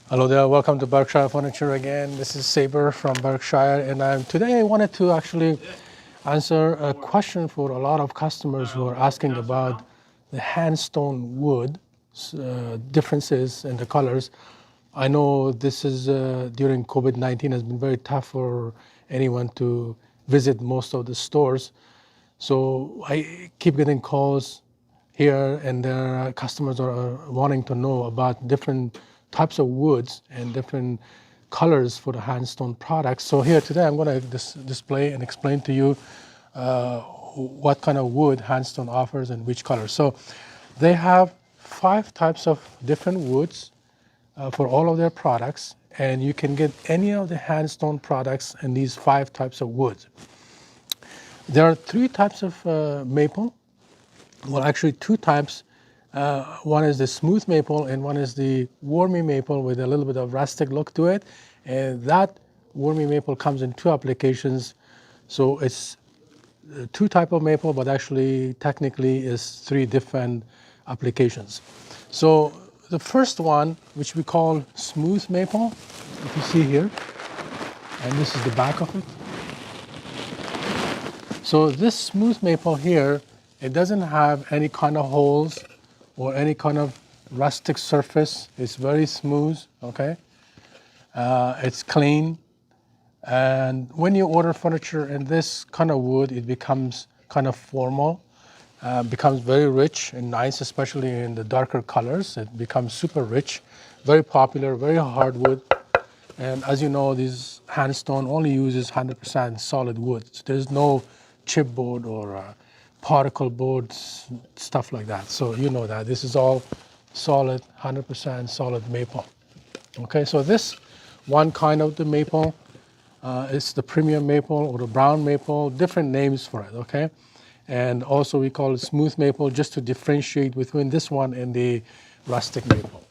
Hello there, welcome to Berkshire Furniture again. This is Saber from Berkshire, and today I wanted to actually answer a question for a lot of customers who are asking about the Handstone wood differences in the colors. I know this is during COVID-19 has been very tough for anyone to visit most of the stores. So I keep getting calls here, and their customers are wanting to know about different types of woods and different colors for the Handstone products. So here today I'm going to display and explain to you what kind of wood Handstone offers and which colors. So they have 5 types of different woods for all of their products, and you can get any of the Handstone products in these 5 types of woods. There are 3 types of maple. Well, actually 2 types. One is the smooth maple and one is the wormy maple with a little bit of rustic look to it. And that wormy maple comes in 2 applications. So it's 2 type of maple, but actually technically is 3 different applications. So the first one, which we call smooth maple, if you see here, and this is the back of it. So this smooth maple here, it doesn't have any kind of holes or any kind of rustic surface. It's very smooth, okay? It's clean. And when you order furniture in this kind of wood, it becomes kind of formal, becomes very rich and nice, especially in the darker colors. It becomes super rich, very popular, very hardwood. And as you know, this Handstone only uses 100% solid wood. So there's no chipboard or particle boards, stuff like that. So you know that this is all solid, 100% solid maple. Okay, so this one kind of the maple is the premium maple or the brown maple, different names for it, okay? And also we call it smooth maple just to differentiate between this one and the rustic maple.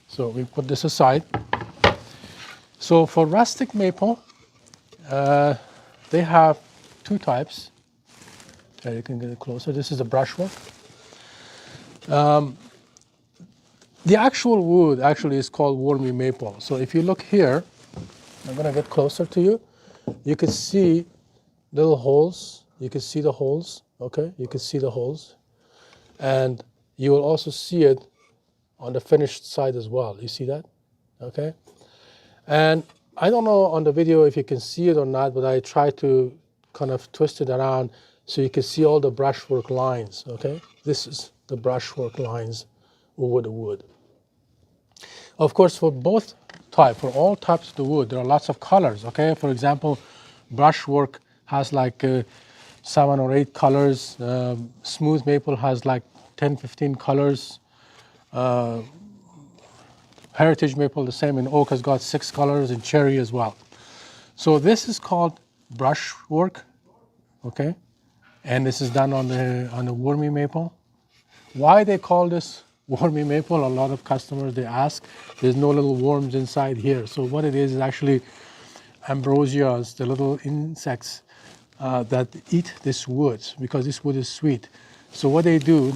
So we put this aside. So for rustic maple, they have 2 types. There, you can get it closer. This is the brushwork. The actual wood actually is called wormy maple. So if you look here, I'm going to get closer to you. You can see little holes. You can see the holes, okay? You can see the holes. And you will also see it on the finished side as well. You see that? Okay? And I don't know on the video if you can see it or not, but I try to kind of twist it around so you can see all the brushwork lines, okay? This is the brushwork lines over the wood. Of course, for both types, for all types of the wood, there are lots of colors, okay? For example, brushwork has like 7 or 8 colors. Smooth maple has like 10, 15 colors. Heritage maple, the same, and oak has got 6 colors, and cherry as well. So this is called brushwork, okay? And this is done on the wormy maple. Why they call this wormy maple? A lot of customers, they ask. There's no little worms inside here. So what it is actually ambrosias, the little insects that eat this wood, because this wood is sweet. So what they do,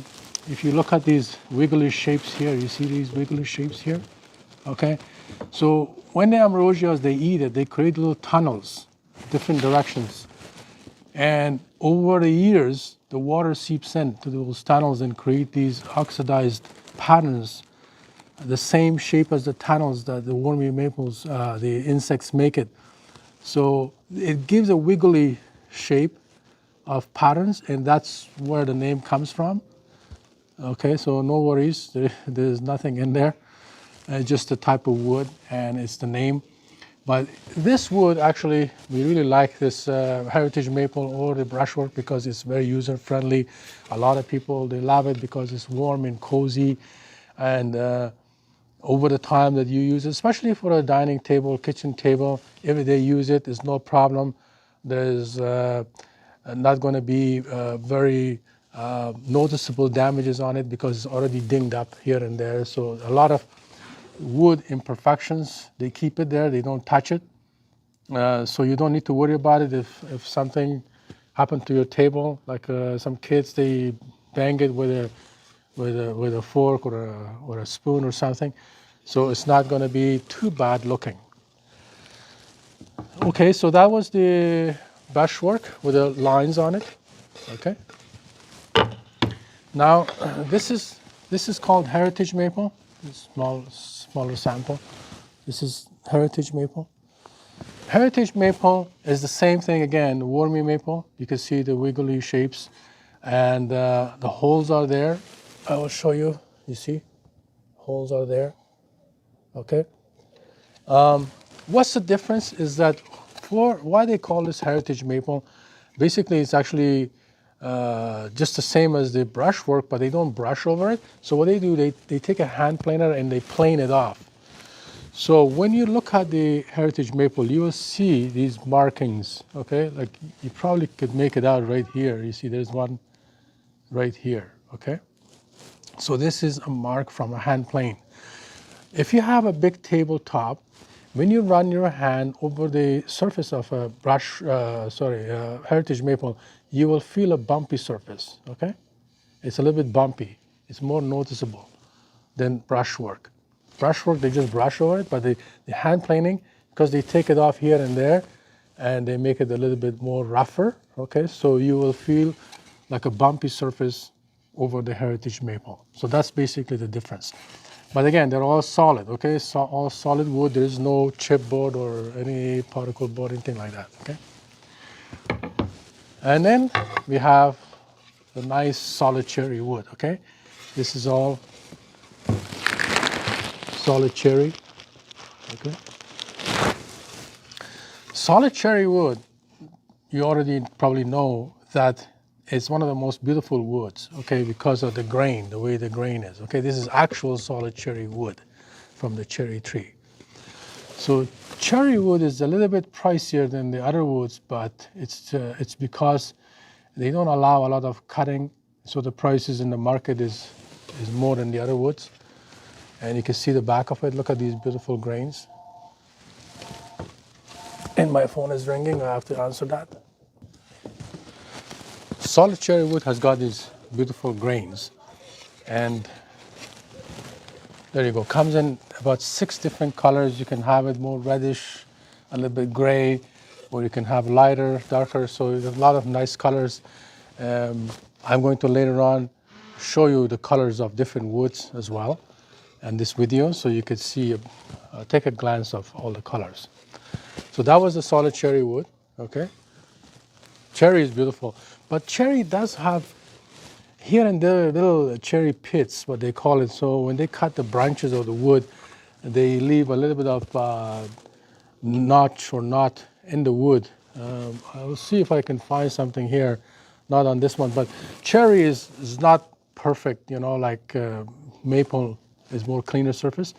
if you look at these wiggly shapes here, you see these wiggly shapes here? Okay, so when the ambrosias, they eat it, they create little tunnels, different directions. And over the years, the water seeps into those tunnels and create these oxidized patterns, the same shape as the tunnels that the wormy maples, the insects make it. So it gives a wiggly shape of patterns, and that's where the name comes from. Okay, so no worries, there's nothing in there. Just the type of wood, and it's the name. But this wood, actually, we really like this heritage maple or the brushwork because it's very user-friendly. A lot of people, they love it because it's warm and cozy. And over the time that you use it, especially for a dining table, kitchen table, if they use it, it's no problem. There's not going to be very noticeable damages on it because it's already dinged up here and there. So a lot of wood imperfections, they keep it there, they don't touch it. So you don't need to worry about it if something happened to your table, like some kids, they bang it with a fork or a spoon or something. So it's not going to be too bad looking. Okay, so that was the brushwork with the lines on it. Okay. Now this is called heritage maple. Smaller sample. This is heritage maple. Heritage maple is the same thing again, wormy maple. You can see the wiggly shapes, and the holes are there. I will show you. You see, holes are there. Okay. What's the difference is that for why they call this heritage maple, basically it's actually just the same as the brushwork, but they don't brush over it. So what they do, they take a hand planer and they plane it off. So when you look at the heritage maple, you will see these markings, okay? Like you probably could make it out right here. You see there's one right here, okay? So this is a mark from a hand plane. If you have a big tabletop, when you run your hand over the surface of a heritage maple, you will feel a bumpy surface, okay? It's a little bit bumpy. It's more noticeable than brushwork. Brushwork, they just brush over it, but the hand planing, because they take it off here and there, and they make it a little bit more rougher, okay? So you will feel like a bumpy surface over the heritage maple. So that's basically the difference. But again, they're all solid, okay? So all solid wood. There is no chipboard or any particle board, anything like that, okay? And then we have the nice solid cherry wood, okay? This is all solid cherry, okay? Solid cherry wood, you already probably know that it's one of the most beautiful woods, okay, because of the grain, the way the grain is, okay? This is actual solid cherry wood from the cherry tree. So cherry wood is a little bit pricier than the other woods, but it's because they don't allow a lot of cutting, so the prices in the market is more than the other woods. And you can see the back of it. Look at these beautiful grains. And my phone is ringing. I have to answer that. Solid cherry wood has got these beautiful grains, and there you go. Comes in about 6 different colors. You can have it more reddish, a little bit gray, or you can have lighter, darker. So there's a lot of nice colors. I'm going to later on show you the colors of different woods as well in this video, so you could see, take a glance of all the colors. So that was the solid cherry wood, okay? Cherry is beautiful, but cherry does have here and there little cherry pits, what they call it. So when they cut the branches of the wood, they leave a little bit of notch or knot in the wood. I'll see if I can find something here, not on this one, but cherry is not perfect, you know, like maple is more cleaner surface.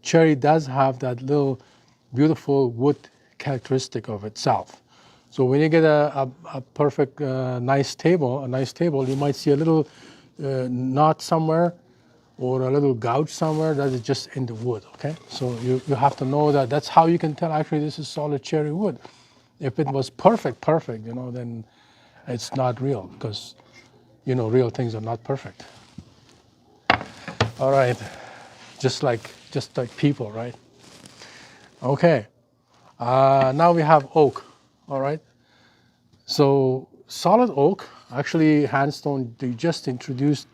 Cherry does have that little beautiful wood characteristic of itself. So when you get a perfect nice table, you might see a little knot somewhere or a little gouge somewhere that is just in the wood, okay? So you have to know that. That's how you can tell actually this is solid cherry wood. If it was perfect, you know, then it's not real, because, you know, real things are not perfect. All right, just like people, right? Okay, now we have oak, all right? So solid oak, actually Handstone, they just introduced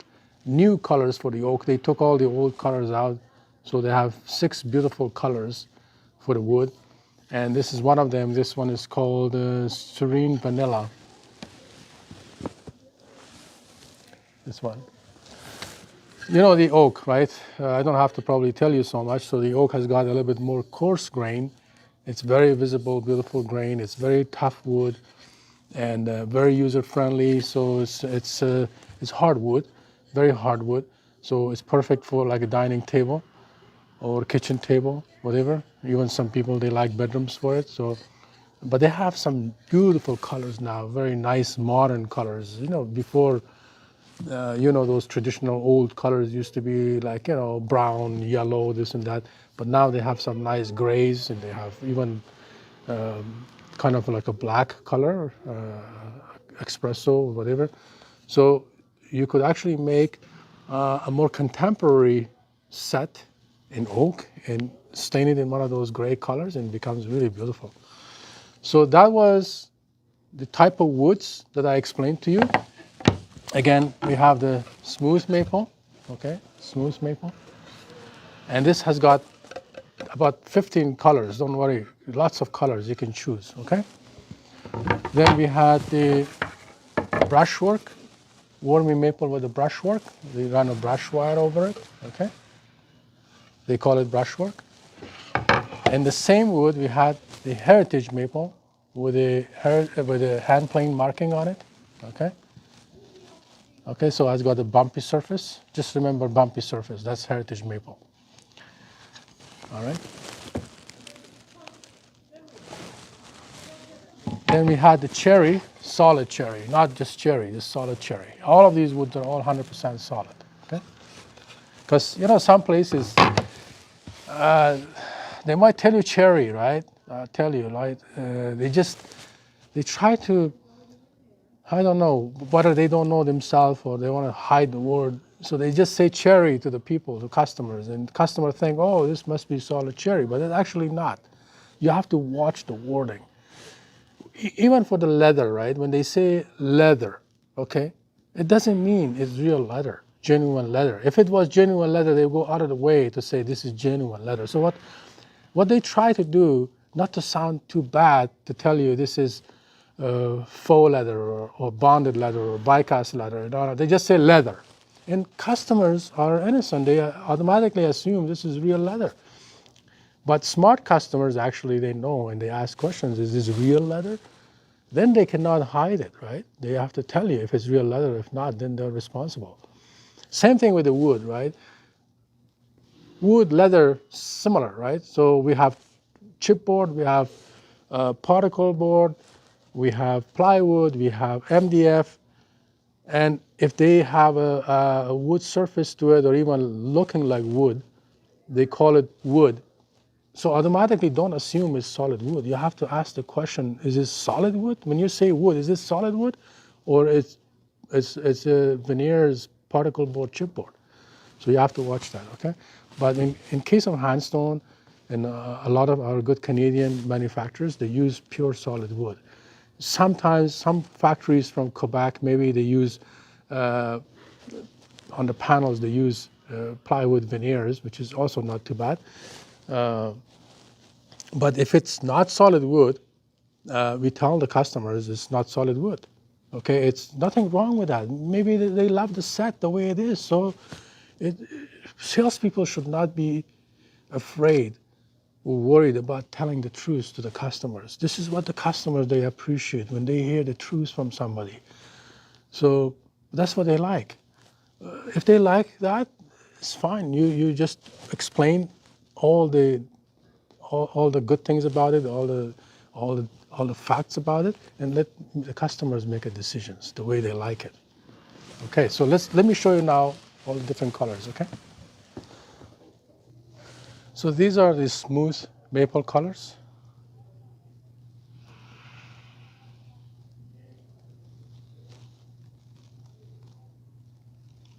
new colors for the oak. They took all the old colors out, so they have 6 beautiful colors for the wood. And this is one of them. This one is called Serene Vanilla. This one. You know the oak, right? I don't have to probably tell you so much. So the oak has got a little bit more coarse grain. It's very visible, beautiful grain. It's very tough wood and very user-friendly. So it's hardwood, very hardwood. So it's perfect for like a dining table or kitchen table, whatever. Even some people, they like bedrooms for it. So, but they have some beautiful colors now, very nice modern colors. You know, before, you know, those traditional old colors used to be like, you know, brown, yellow, this and that. But now they have some nice grays, and they have even kind of like a black color, espresso, whatever. So you could actually make a more contemporary set in oak and stain it in one of those gray colors, and it becomes really beautiful. So that was the type of woods that I explained to you. Again, we have the smooth maple, okay, smooth maple. And this has got about 15 colors, don't worry, lots of colors you can choose, okay? Then we had the brushwork, wormy maple with the brushwork. They run a brush wire over it, okay? They call it brushwork. And the same wood, we had the heritage maple with a hand plane marking on it, okay? Okay, so it's got a bumpy surface. Just remember bumpy surface, that's heritage maple. All right. Then we had the cherry, solid cherry, not just cherry, the solid cherry. All of these woods are all 100% solid, okay? Because, you know, some places, they might tell you cherry, right? Tell you, right? They try to, I don't know, whether they don't know themselves or they want to hide the word. So they just say cherry to the people, to customers, and customers think, oh, this must be solid cherry, but it's actually not. You have to watch the wording. Even for the leather, right? When they say leather, okay, it doesn't mean it's real leather, genuine leather. If it was genuine leather, they go out of the way to say this is genuine leather. So what they try to do, not to sound too bad, to tell you this is faux leather or bonded leather or bycast leather. No, they just say leather. And customers are innocent. They automatically assume this is real leather. But smart customers, actually, they know and they ask questions, is this real leather? Then they cannot hide it, right? They have to tell you if it's real leather. If not, then they're responsible. Same thing with the wood, right? Wood, leather, similar, right? So we have chipboard, we have particle board, we have plywood, we have MDF, and if they have a wood surface to it or even looking like wood, they call it wood. So automatically don't assume it's solid wood. You have to ask the question, is this solid wood? When you say wood, is this solid wood? Or it's a veneers particle board chipboard? So you have to watch that, okay? But in case of Handstone and a lot of our good Canadian manufacturers, they use pure solid wood. Sometimes some factories from Quebec, maybe they use, on the panels, they use plywood veneers, which is also not too bad. But if it's not solid wood, we tell the customers it's not solid wood. Okay, it's nothing wrong with that. Maybe they love the set the way it is. So salespeople should not be afraid or worried about telling the truth to the customers. This is what the customers, they appreciate when they hear the truth from somebody. So that's what they like. If they like that, it's fine. You just explain all the good things about it, all the facts about it, and let the customers make a decisions the way they like it. Okay, so let me show you now all the different colors. Okay. So these are the smooth maple colors.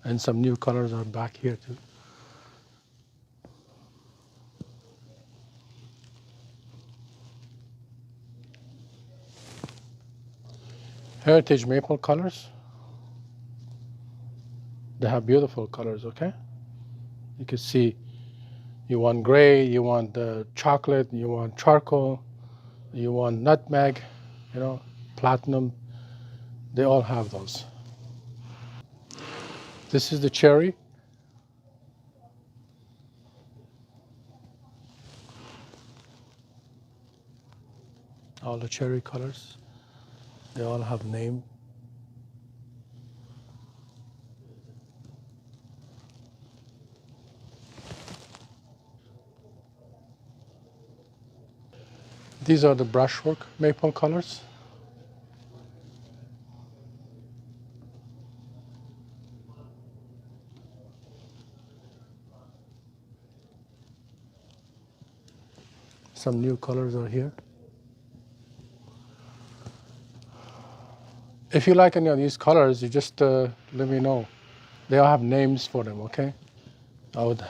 And some new colors are back here too. Heritage maple colors. They have beautiful colors, okay? You can see you want gray, you want chocolate, you want charcoal, you want nutmeg, you know, platinum. They all have those. This is the cherry. All the cherry colors. They all have name. These are the brushwork maple colors. Some new colors are here. If you like any of these colors, you just let me know. They all have names for them, okay? I would,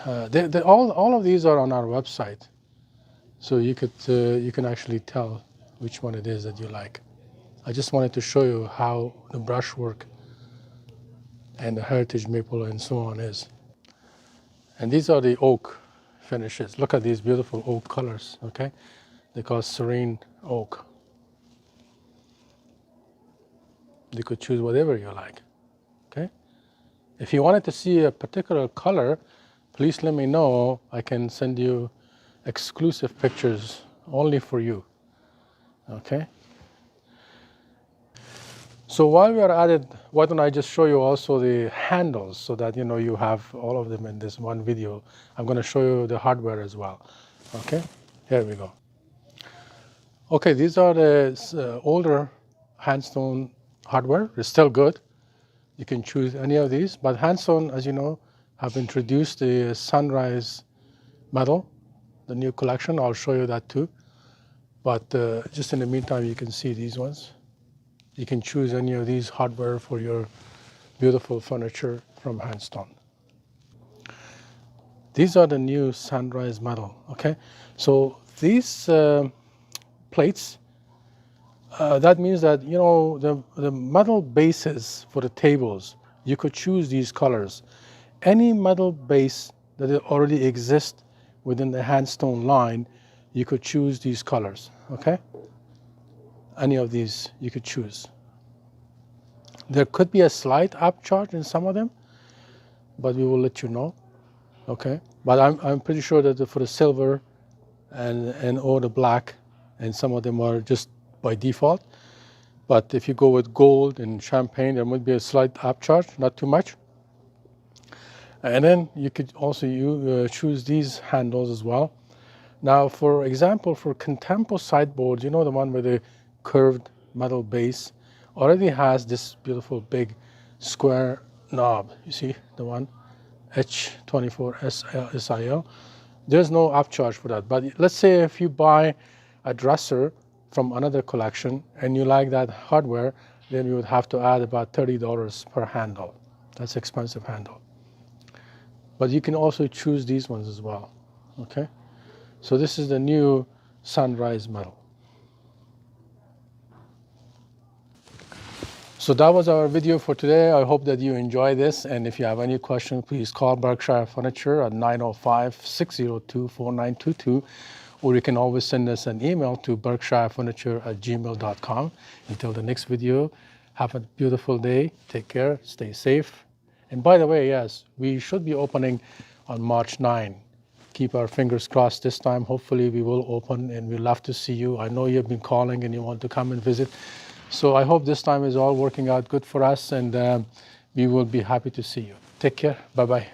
all of these are on our website, so you can actually tell which one it is that you like. I just wanted to show you how the brushwork and the heritage maple and so on is. And these are the oak finishes. Look at these beautiful oak colors, okay? They call serene oak. You could choose whatever you like, okay? If you wanted to see a particular color, please let me know. I can send you exclusive pictures only for you, okay? So while we are at it, why don't I just show you also the handles so that you have all of them in this one video. I'm going to show you the hardware as well. Okay, here we go. Okay, these are the older Handstone hardware. It's still good. You can choose any of these, but Handstone, as you know, have introduced the Sunrise metal, the new collection. I'll show you that too. But just in the meantime, you can see these ones. You can choose any of these hardware for your beautiful furniture from Handstone. These are the new Sunrise metal, okay? So these plates, that means that, the metal bases for the tables, you could choose these colors. Any metal base that already exists within the Handstone line, you could choose these colors, okay? Any of these you could choose. There could be a slight upcharge in some of them, but we will let you know, okay? But I'm pretty sure that for the silver and or the black, and some of them are just by default. But if you go with gold and champagne, there might be a slight upcharge, not too much. And then you could also choose these handles as well. Now, for example, for Contempo sideboards, the one with the curved metal base, already has this beautiful big square knob. You see the one, H24SIL. There's no upcharge for that. But let's say if you buy a dresser from another collection and you like that hardware, then you would have to add about $30 per handle. That's expensive handle. But you can also choose these ones as well, okay? So this is the new Sunrise metal. So that was our video for today. I hope that you enjoy this. And if you have any questions, please call Berkshire Furniture at 905-602-4922. Or you can always send us an email to berkshirefurniture@gmail.com. Until the next video, have a beautiful day. Take care. Stay safe. And by the way, yes, we should be opening on March 9. Keep our fingers crossed this time. Hopefully we will open, and we'd love to see you. I know you've been calling and you want to come and visit. So I hope this time is all working out good for us, and we will be happy to see you. Take care. Bye-bye.